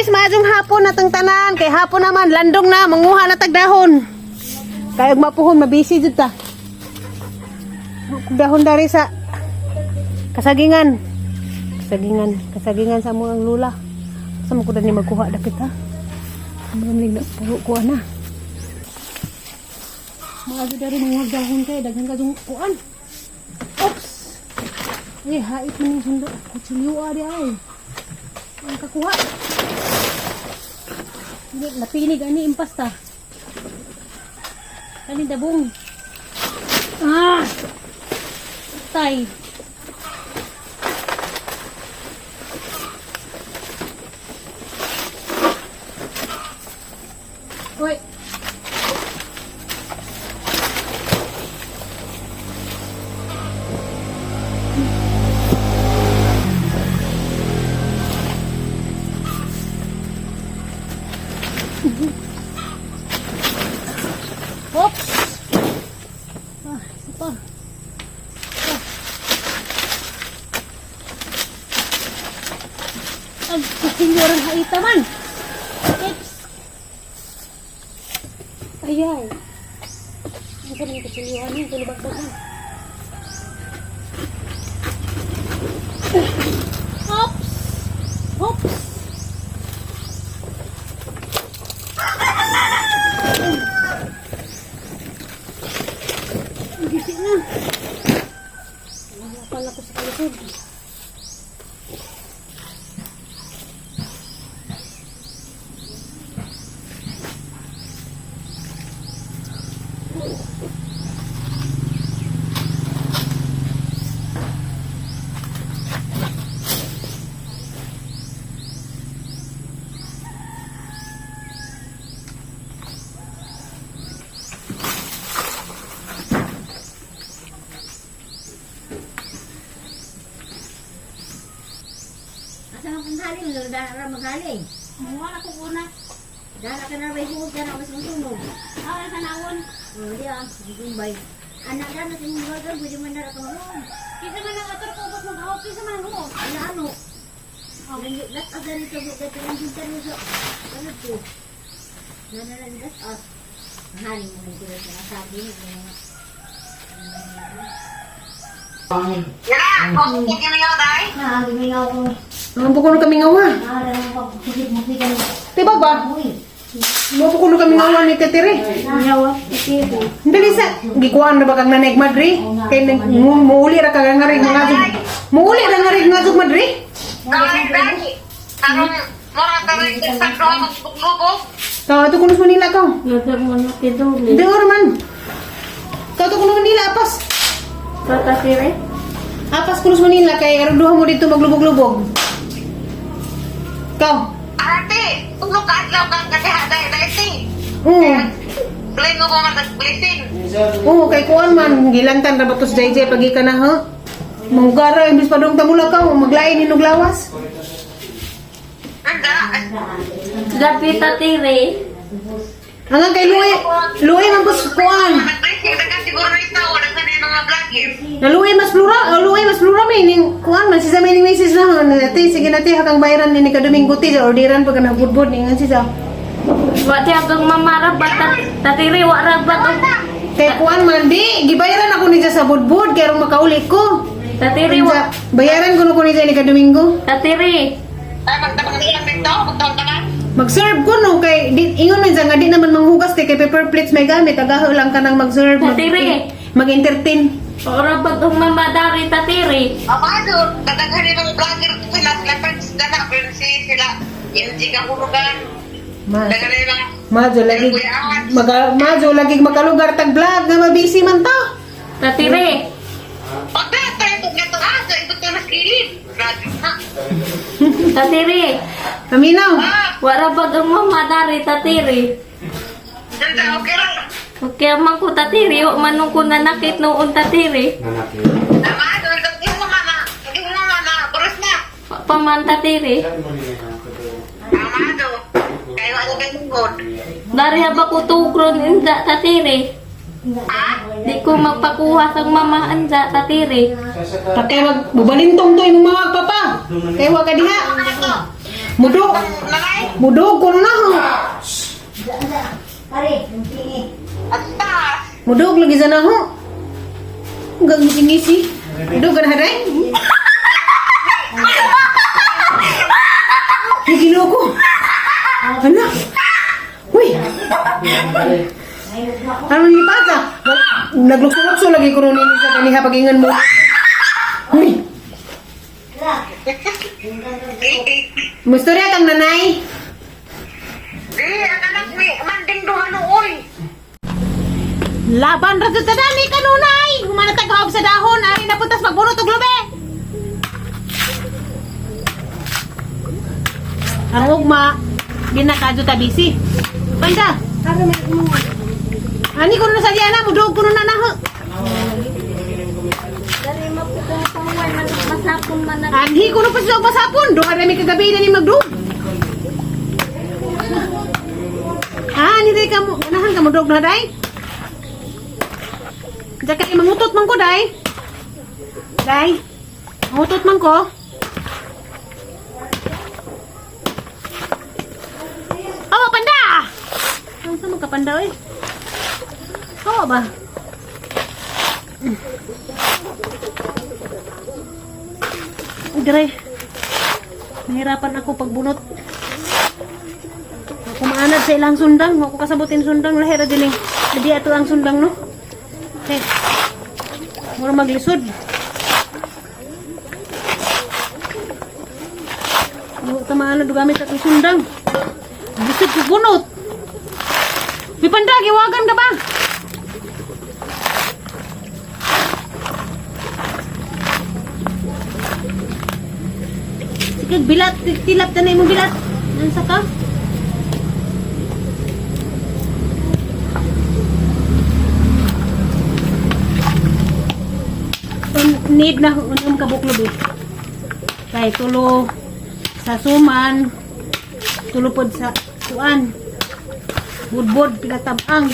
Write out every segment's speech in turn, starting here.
guys, maadong hapon natong tanan. Kay hapon naman, landong na, manguha na tagdahon. Kaya mapuhon, mabisi dyan ta. Dahon dari sa kasagingan. Kasagingan sa mga lula. Sama ko na ni magkuha dapit ha. Maraming na puro kuha na. Maado dari mga dahon kayo, daghan ka dung kuhan. Oops! Eh, hait mo yung sundo. Kutsiliwa di ay. Ang kakuha. Napinig ani impasta. Kani dabong. Ah! Tay. Oi. Oops. Ah, isa pa. Ay, kasinyoran haita man. Oops. Ayay. Ang sarang kasinyoran yun, tulubag-bag na. Oops. Oops. Gisi na. Nangapal ako sa kalikod. Magaling, dala magaling. Mawala ko una. Dala ka na rin huwag ka na mas masunog. Ay, sanawon. Hindi gumbay. Anak ka na sa mga bagal, pwede man na ka marunong. Kisa man ang ator ko, ba't mag-ahok? Kisa man ho. Ano? Lat agad ito, bukat ka lang sinta mo sa ano to. Nanalandas at mahaling mo nito sa nasabi mo. Yan! Bakit hindi mingaw tayo? Gimingaw ko. Ang bukulo kami ngawa. Pagkikit-makikan. Diba ba? Ang bukulo kami ngawa ni Katire. Ngawa, ikito. Dali sa, gikuhan na ba kang nanay Madri? Kaya muuli ra kang ngarig nga zug. Muuli ra ngarig nga zug Madri? Kawin dahil. Tarong, mara tarong sa doon ng buklubo. Kau tu kunus Manila kau. Nagdag mo na kiduli. Hindi man. Kau tu kunus Manila apas. Patasire? Apas kunus Manila kay aruduha mo dito maglubog-lubog. Kau. Ate, tulog ka adlaw kang kasihada dahil. Play mo ba mag-blessing? Kay kuan man gilantan ra batos JJ pagi ka na ha. Manggara imbis pa dong tamula ka maglain inog lawas. Anda. Lapita tire. Hanggang kay Luoy man pus kuan. Mag-blessing na ka siguro na ito. Wala ka na yung mga vlogger. Na Luoy mas plura may ning kuan man si sa may message na ati sige nati hakang bayaran ni Kadomingo ti orderan pag na budbud ni ngan si sa. Wati agang mamarap batat tatiri warag batok. Kay kuan man di gibayaran ako ni sa budbud kay ron makauli ko. Tatiri wa Bayaran ko ni ni Kadomingo. tatiri. Ay, magdamang-ilang nito. Magtawag ka na. Mag-serve ko no kay ingon man nga di naman manghugas kay paper plates may gamit agaho lang ka nang mag-serve Tatiri. mag-entertain. Ora batong mamadari tatiri. Amado, dadaghanin ng vlogger sila friends na na. Pero sila, yung ka hulugan. Daghanin lang. Majo lagi lagi makalugar tag vlog nga mabisi man ta. Tatiri. Pagdatay ito nga ito. Sa ito ito na kilid. Vlogger na. Tatiri. Aminaw. Wara bagang mamadari tatiri. Ganda, okay lang. Okay man ko tatiri o manong ko nanakit noon tatiri. Amado, hindi mo mana. Hindi mo mana. Buros na. Paman tatiri. Amado. Kayo ano kayo tungkod? Dari ba ko tukron inda tatiri. Di ko magpakuha sa mama anda tatiri. Kay magbubalintong to imong mga papa. Kay wa ka diha. Mudog. Nanay, Mudog ko na ho. Pare, yung tingi. at taas. Mudog lagi sa na ho. Hanggang ngisi. Mudog ka na haday. Higino ko. Ano? Uy. Ano ni pasa? Naglukso-lukso lagi ko rin sa kaniha pagingan mo. Uy. Mustorya kang nanay. Di, ang anak ni, manding duhan oy. Laban ra sa dani kanunay. Humanatag hawab sa dahon, ari na putas magbunot og lubi. Ang ugma ginakadyo ta bisi. Banda. Ani ko na sa diana mudog ko na naho. Dari mapupungan man masapon man na. Anhi ko na pa sila pasapon. Do ara mi kagabi na ni magdug. Ni day ka mo, anahan ka mo dog na day. Jaka mangutot man ko day. Day. Mangutot man ko. Awa panda. Ang sama ka panda oy. Awa ba? Dire. Nahirapan ako pagbunot. Ako maanad sa ilang sundang. Ako kasabutin sundang. Lahira dining. Jadi ato ang sundang no. Okay. Mura maglisod. Ako maanad gamit atong sundang. Lisod ko bunot. Pipanda, giwagan ka ba? Sige, bilat. Tilap na mo bilat. Nansa ka? Need na unang kabuklob eh. Kaya tulo sa suman, tulo pod sa tuan. Budbod, pinatabang.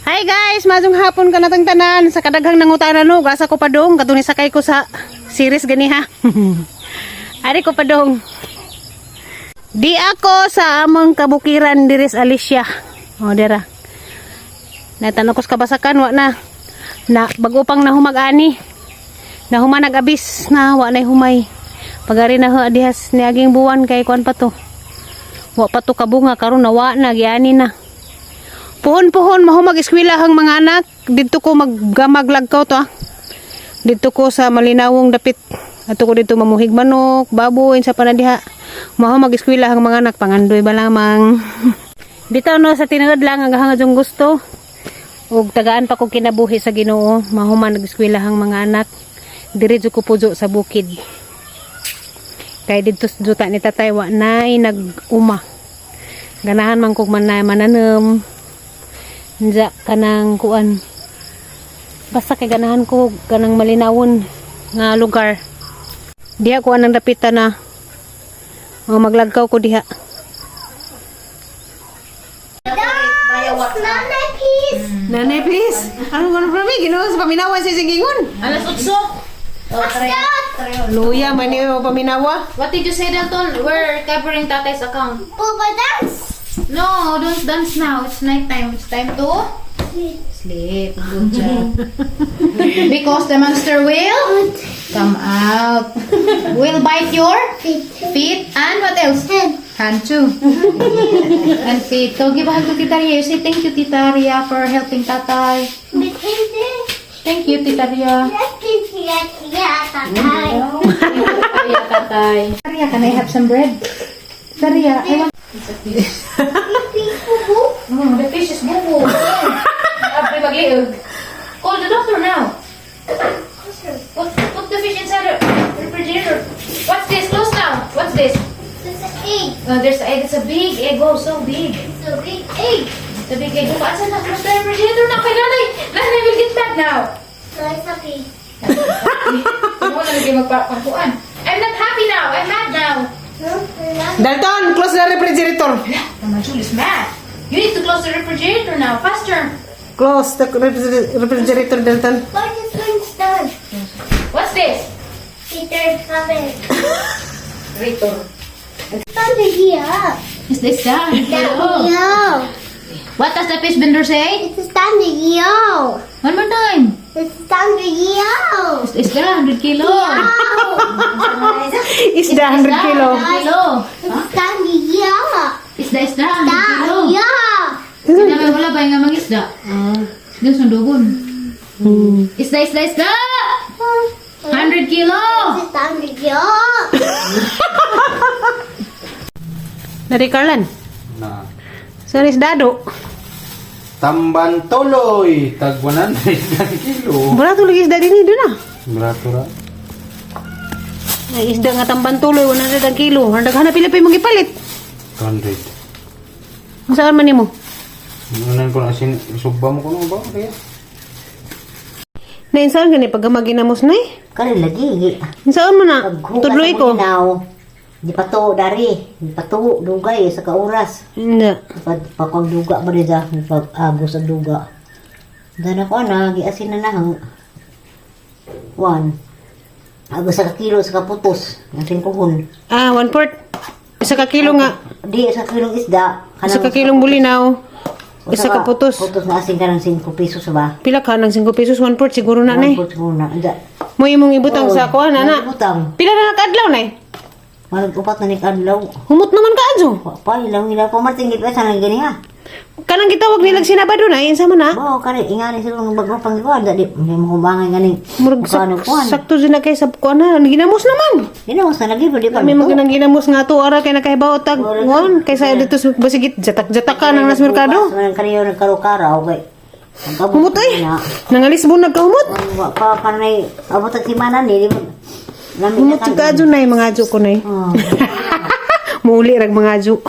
Hi guys, mazong hapon ka natang tanan sa kadaghang nangutanan no, gasa ko padong katong sakay ko sa series gani ha. Ari ko padong. Di ako sa among kabukiran diri sa Alicia. O dira. Natanong ko sa kabasakan wa na bago pang nahumag-ani. Nahumanag abis na wa nay humay. Pagari na ho adihas niaging buwan kay kuan pa to. Wa pa to kabunga karon na wa na giani na. Puhon-puhon mahumag eskwelahang mga anak. Dito ko magmaglagkaw to ah. Dito ko sa malinawong dapit. Ato ko dito mamuhig manok, baboy sa panadiha. Mahumag eskwelahang mga anak pangandoy ba lamang. Dito no sa tinagad lang ang hangad yung gusto. Ug tagaan pa ko kinabuhi sa Ginoo. Mahuman nag-eskwelahang mga anak. Diretso ko pujo sa bukid. Kay dito juta ni tatay wa nay nag-uma. Ganahan man kog mananem. Nja kanang kuan. Basta kay ganahan ko kanang malinawon nga lugar. Diha ko anang dapitan na maglagkaw ko diha. Nanay, please. Nanay, please. Ano from me? Ginoo sa paminawa sa singingon. Alas 8. Luya man niyo paminawa. What did you say, Dalton? We're covering Tatay's account. Papa dance. No, don't dance now. It's night time. It's time to sleep. Good job. Because the monster will come out. Will bite your feet and what else? Hand too. And feet. So give a hug to Tita Ria. You say thank you, Tita Ria, for helping Tatay. Thank you, Tita Ria. Tatay. Ria, can I have some bread? Tita Ria, I want... The fish is bubu. Call the doctor now. Put the fish inside the refrigerator. No, there's egg. It's a big egg. Oh, so big. So big egg. It's a big egg. What's in the refrigerator now? Kay nanay. Nanay will get mad now. So it's okay. Ano na lagi magpapakuan? I'm not happy now. I'm mad now. No, we're not. Dalton, close the refrigerator. Mama Julie's mad. You need to close the refrigerator now. Faster. Close the refrigerator, Dalton. Why is this done? What's this? Peter, come in. Refrigerator. Stand here. Is this done? Hello. Yo. What does the fish vendor say? It's standing yo. One more time. It's standing yo. Is there 100 kilo? Isda 100 kilo. Kilo. It's standing yo. Isda 100 kilo. Yo. Sila may wala ba yung mga isda? Yung sundugon. Isda. 100 kilo. It's standing yo. Dari Carlan. Na. Saan isdado? Tamban Toloy, tag 100 kilo. Wala to lagi isda din doon na. Barato ra. Ay, isda nga tamban tuloy, 100 ang kilo. Handaghan na pila pa yung ipalit. 200. Saan man nimo? Nunan ko na isugba mo ko no ba kaya? Nainsan gani pag maginamos na eh. Kali lagi. Saan mo na? Paghugas Tudloy mo ko. ginaw, di pa to dari. Di pa to dugay sa kauras. Hindi. Pag duga ba rin sa pag-agos ang duga. Dana ko na, giasin na nahang. 1. Agos sa kilo sa kaputos. Nasin kuhon. Ah, 1/4. Isa ka kilo nga. Di sa kilong isda. Isa ka kilong bulinaw. Isa ka putos. Putos na asin ka ng 5 pesos ba? Pila ka ng 5 pesos, 1/4 siguro na na eh. Putos muna. Mo imong ibutang sa kuha na na. Butang. Pila na nakadlaw na eh. Upat na ni kadlaw. Humot naman ka adyo. Pa, ilang pamatingit pa sa nang gani ha. Kanang gitawag nilag sinabado na, insa man na. Oo, kani ingani sila ng bago pang ikuan. Di mo kumbangay gani. Murag sakto din na kay sa kuha na. Ginamos naman. Hindi mo sa lagi, di pa Kami maginang ginamos nga to, ara kay nakahibaw tag wan. Kaysa dito sa basigit, jatak-jatak ka ng nas merkado. Kaniyo nagkaro-karaw kay. Humot ay. Nangalisbon nagkahumot. Pa kanay abot ang timana ni. Humot ka adyo na mga adyo ko na eh. Oh. Muli rag mga adyo.